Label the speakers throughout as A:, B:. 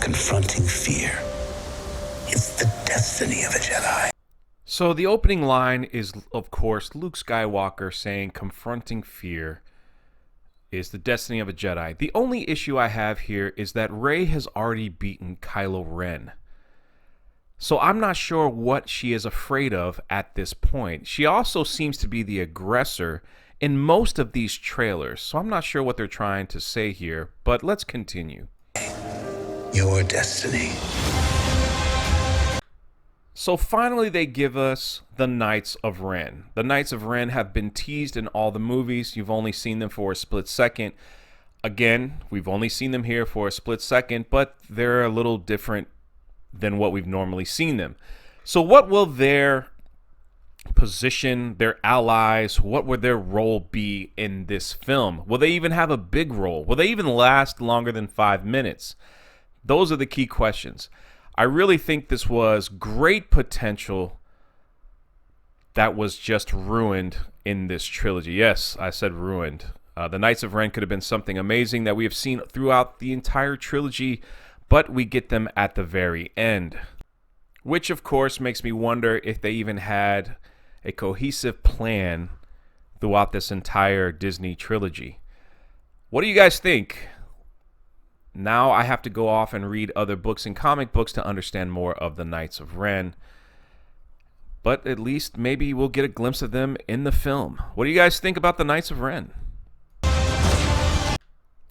A: confronting fear. It's the destiny of a Jedi.
B: So the opening line is, of course, Luke Skywalker saying confronting fear is the destiny of a Jedi. The only issue I have here is that Rey has already beaten Kylo Ren. So I'm not sure what she is afraid of at this point. She also seems to be the aggressor in most of these trailers. So I'm not sure what they're trying to say here, but let's continue.
A: Your destiny.
B: So finally they give us the Knights of Ren. The Knights of Ren have been teased in all the movies. You've only seen them for a split second. Again, we've only seen them here for a split second, but they're a little different than what we've normally seen them. So what will their position, their allies, what would their role be in this film? Will they even have a big role? Will they even last longer than 5 minutes? Those are the key questions. I really think this was great potential that was just ruined in this trilogy. Yes, I said ruined. The Knights of Ren could have been something amazing that we have seen throughout the entire trilogy, but we get them at the very end. Which, of course, makes me wonder if they even had a cohesive plan throughout this entire Disney trilogy. What do you guys think? Now I have to go off and read other books and comic books to understand more of the Knights of Ren. But at least maybe we'll get a glimpse of them in the film. What do you guys think about the Knights of Ren?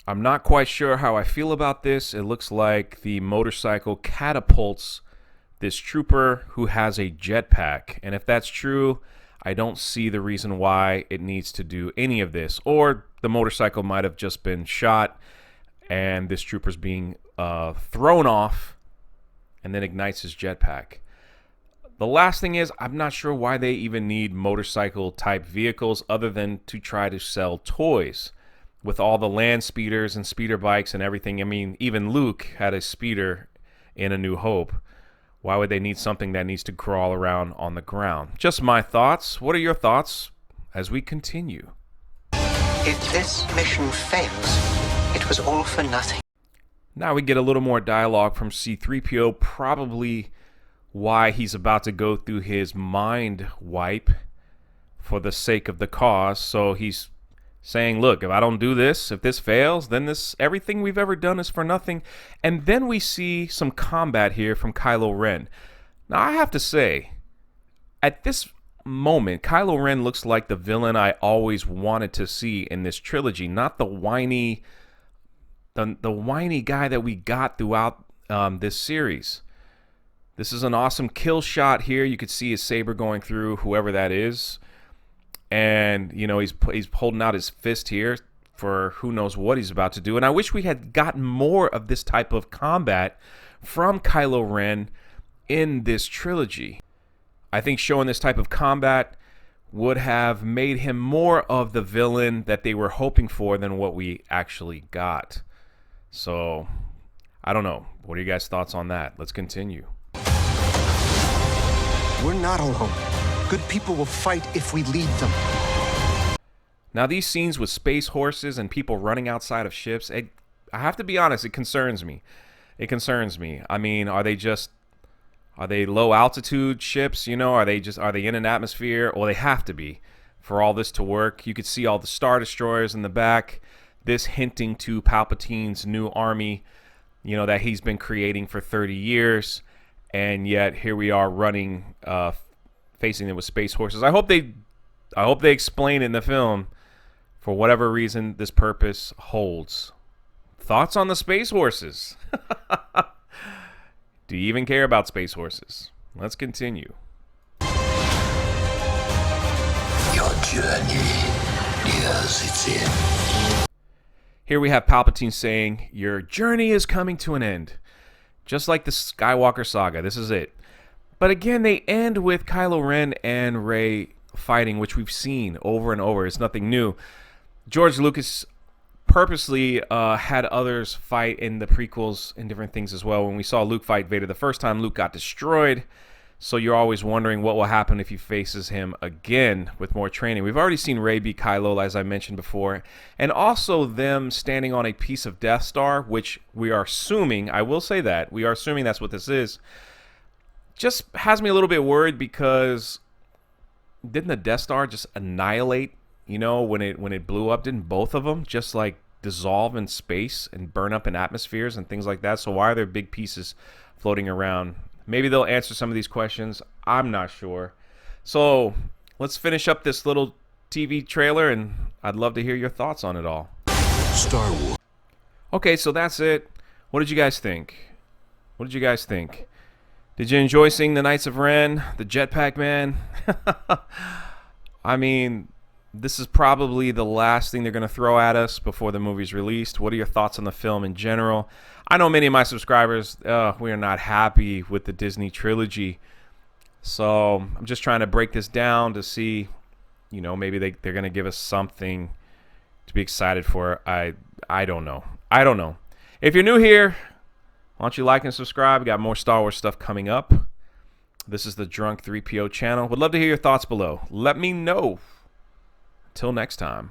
B: I'm not quite sure how I feel about this. It looks like the motorcycle catapults this trooper who has a jetpack. And if that's true, I don't see the reason why it needs to do any of this. Or the motorcycle might have just been shot and this trooper's being thrown off and then ignites his jetpack. The last thing is, I'm not sure why they even need motorcycle-type vehicles other than to try to sell toys. With all the land speeders and speeder bikes and everything, I mean, even Luke had a speeder in A New Hope. Why would they need something that needs to crawl around on the ground? Just my thoughts. What are your thoughts as we continue?
C: If this mission fails, it was all for nothing.
B: Now we get a little more dialogue from C-3PO, probably why he's about to go through his mind wipe for the sake of the cause. So he's saying, look, if I don't do this, if this fails, then everything we've ever done is for nothing. And then we see some combat here from Kylo Ren. Now I have to say, at this moment, Kylo Ren looks like the villain I always wanted to see in this trilogy, not the whiny guy that we got throughout this series. This is an awesome kill shot here. You could see his saber going through whoever that is. And, you know, he's holding out his fist here for who knows what he's about to do. And I wish we had gotten more of this type of combat from Kylo Ren in this trilogy. I think showing this type of combat would have made him more of the villain that they were hoping for than what we actually got. So, I don't know. What are you guys' thoughts on that? Let's continue.
D: We're not alone. Good people will fight if we lead them.
B: Now, these scenes with space horses and people running outside of ships, I have to be honest, it concerns me. It concerns me. I mean, are they low altitude ships? You know, are they in an atmosphere? Well, they have to be for all this to work. You could see all the Star Destroyers in the back. This hinting to Palpatine's new army, you know, that he's been creating for 30 years. And yet here we are running, facing it with space horses. I hope they explain in the film for whatever reason this purpose holds. Thoughts on the space horses? Do you even care about space horses? Let's continue.
A: Your journey nears its end.
B: Here we have Palpatine saying, your journey is coming to an end. Just like the Skywalker saga, this is it. But again, they end with Kylo Ren and Rey fighting, which we've seen over and over. It's nothing new. George Lucas purposely had others fight in the prequels and different things as well. When we saw Luke fight Vader the first time, Luke got destroyed. So you're always wondering what will happen if he faces him again with more training. We've already seen Rey be Kylo, as I mentioned before. And also them standing on a piece of Death Star, which we are assuming, I will say that, we are assuming that's what this is. Just has me a little bit worried because didn't the Death Star just annihilate, you know, when it blew up? Didn't both of them just like dissolve in space and burn up in atmospheres and things like that? So why are there big pieces floating around? Maybe they'll answer some of these questions. I'm not sure. So let's finish up this little TV trailer, and I'd love to hear your thoughts on it all.
D: Star Wars.
B: Okay, so that's it. What did you guys think? What did you guys think? Did you enjoy seeing the Knights of Ren, the Jetpack Man? I mean, this is probably the last thing they're going to throw at us before the movie's released. What are your thoughts on the film in general? I know many of my subscribers, we are not happy with the Disney trilogy. So I'm just trying to break this down to see, you know, maybe they're going to give us something to be excited for. I don't know. I don't know. If you're new here, why don't you like and subscribe? We got more Star Wars stuff coming up. This is the Drunk 3PO channel. Would love to hear your thoughts below. Let me know. Till next time.